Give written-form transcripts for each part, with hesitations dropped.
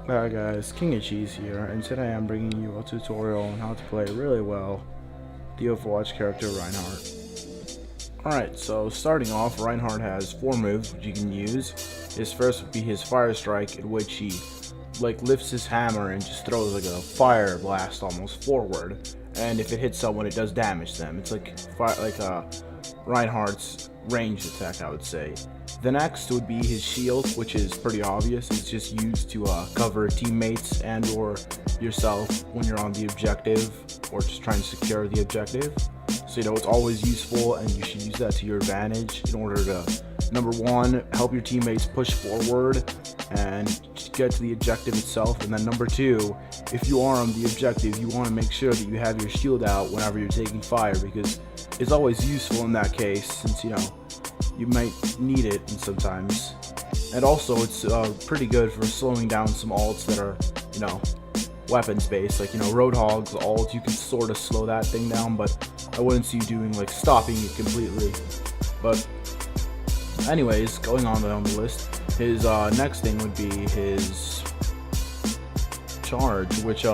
Hi guys, King of Cheese here, and today I'm bringing you a tutorial on how to play really well the Overwatch character Reinhardt. Alright, so starting off, Reinhardt has 4 moves which you can use. His first would be his Fire Strike, in which he lifts his hammer and just throws like a fire blast almost forward, and if it hits someone it does damage them. It's like Reinhardt's ranged attack, I would say. The next would be his shield, which is pretty obvious. It's just used to cover teammates and or yourself when you're on the objective or just trying to secure the objective. So it's always useful, and you should use that to your advantage in order to, number one, help your teammates push forward and get to the objective itself. And then number two, if you are on the objective, you want to make sure that you have your shield out whenever you're taking fire, because it's always useful in that case, since you might need it sometimes. And also it's pretty good for slowing down some ults that are weapons based, like Roadhog's ult. You can sort of slow that thing down, but I wouldn't see you doing stopping it completely. But anyways, going on down the list, his next thing would be his charge, which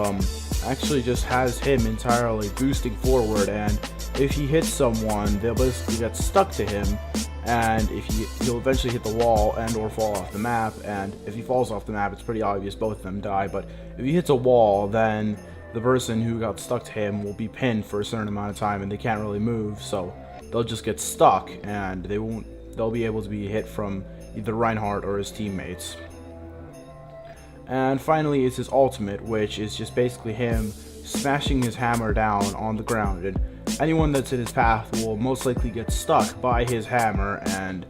actually just has him entirely boosting forward, and if he hits someone they'll basically get stuck to him, and if he'll eventually hit the wall and or fall off the map. And if he falls off the map, it's pretty obvious both of them die, but if he hits a wall, then the person who got stuck to him will be pinned for a certain amount of time and they can't really move, so they'll just get stuck and they'll be able to be hit from either Reinhardt or his teammates. And finally is his ultimate, which is just basically him smashing his hammer down on the ground, and anyone that's in his path will most likely get stuck by his hammer and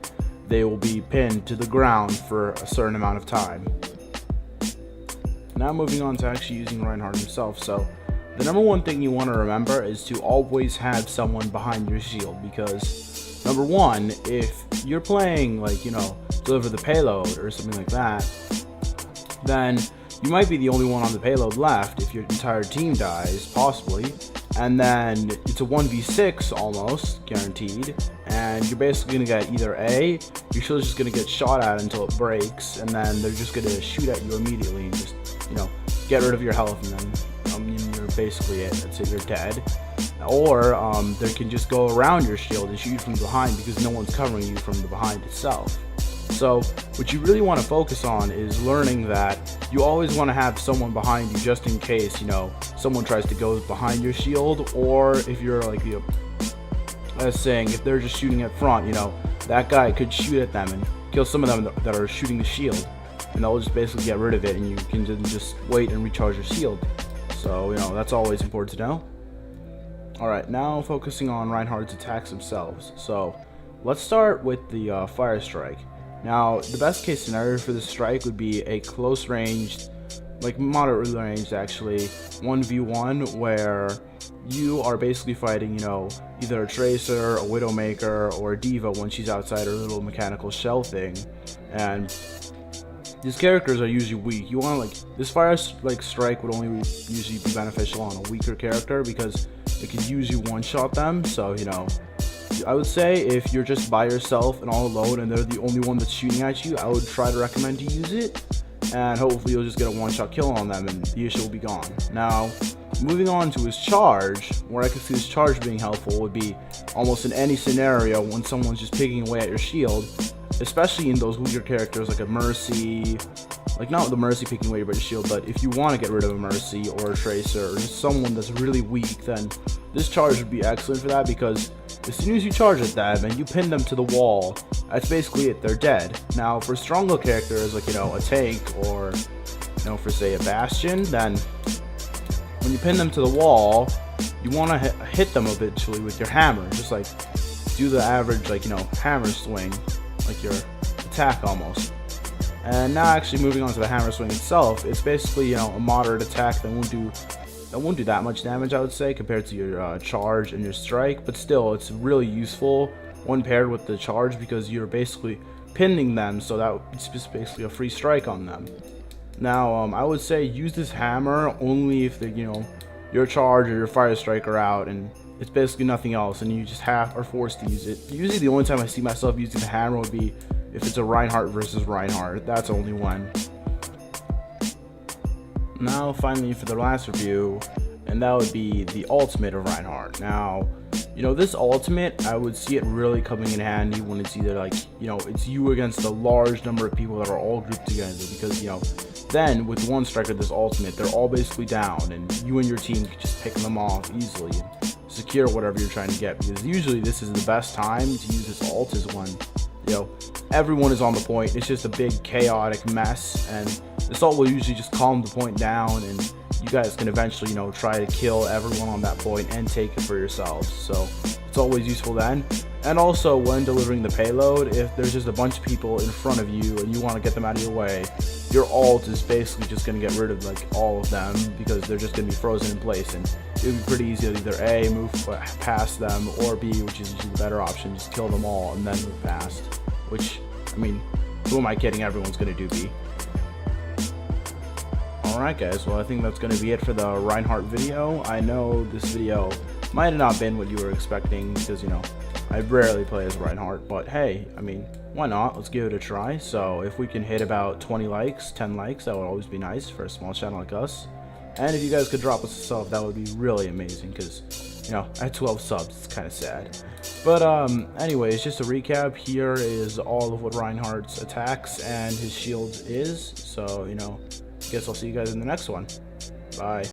they will be pinned to the ground for a certain amount of time. Now moving on to actually using Reinhardt himself. So the number one thing you want to remember is to always have someone behind your shield, because number one, if you're playing deliver the payload or something like that, then you might be the only one on the payload left if your entire team dies, possibly, and then it's a 1v6 almost guaranteed, and you're basically gonna get either A, your shield's just gonna get shot at until it breaks, and then they're just gonna shoot at you immediately and just get rid of your health, and then you're basically it. Let's say you're dead. Or they can just go around your shield and shoot you from behind, because no one's covering you from the behind itself. So what you really want to focus on is learning that you always want to have someone behind you, just in case someone tries to go behind your shield, or if you're I was saying, if they're just shooting at front, that guy could shoot at them and kill some of them that are shooting the shield, and they'll just basically get rid of it, and you can just wait and recharge your shield. So that's always important to know. Alright, now focusing on Reinhardt's attacks themselves. So let's start with the Fire Strike. Now, the best case scenario for this strike would be a close ranged, moderately ranged actually, 1v1, where you are basically fighting, either a Tracer, a Widowmaker, or a Diva when she's outside her little mechanical shell thing. And these characters are usually weak. You want this Fire Strike would only usually be beneficial on a weaker character, because it can usually one-shot them. So I would say if you're just by yourself and all alone and they're the only one that's shooting at you, I would try to recommend to use it, and hopefully you'll just get a one-shot kill on them and the issue will be gone. Now, moving on to his charge, where I could see his charge being helpful would be almost in any scenario when someone's just picking away at your shield, especially in those weaker characters like a Mercy, not the Mercy picking away at your shield, but if you want to get rid of a Mercy or a Tracer or just someone that's really weak, then this charge would be excellent for that, because as soon as you charge at them and you pin them to the wall, that's basically it, they're dead. Now for stronger characters like a tank, or for say a Bastion, then when you pin them to the wall, you want to hit them eventually with your hammer, just do the average hammer swing, like your attack almost. And now actually moving on to the hammer swing itself, it's basically a moderate attack that won't do that much damage, I would say, compared to your charge and your strike, but still it's really useful when paired with the charge, because you're basically pinning them, so that it's just basically a free strike on them. Now I would say use this hammer only if your charge or your Fire Strike are out and it's basically nothing else, and you just are forced to use it. Usually the only time I see myself using the hammer would be if it's a Reinhardt versus Reinhardt. That's only when. Now, finally, for the last review, and that would be the ultimate of Reinhardt. Now, this ultimate, I would see it really coming in handy when it's either like, it's you against a large number of people that are all grouped together, because, then with one strike of this ultimate, they're all basically down, and you and your team can just pick them off easily and secure whatever you're trying to get, because usually this is the best time to use this ult is when, everyone is on the point. It's just a big chaotic mess, and this ult will usually just calm the point down, and you guys can eventually, try to kill everyone on that point and take it for yourselves. So it's always useful then. And also when delivering the payload, if there's just a bunch of people in front of you and you want to get them out of your way, your ult is basically just going to get rid of like all of them, because they're just going to be frozen in place, and it would be pretty easy to either A, move past them, or B, which is usually the better option, just kill them all and then move past. Which, I mean, who am I kidding? Everyone's going to do B. Alright guys, well I think that's going to be it for the Reinhardt video. I know this video might have not been what you were expecting, because, I rarely play as Reinhardt, but hey, I mean, why not? Let's give it a try. So if we can hit about 20 likes, 10 likes, that would always be nice for a small channel like us. And if you guys could drop us a sub, that would be really amazing, because, at 12 subs, it's kind of sad. But anyways, just to recap, here is all of what Reinhardt's attacks and his shield is. So, guess I'll see you guys in the next one. Bye.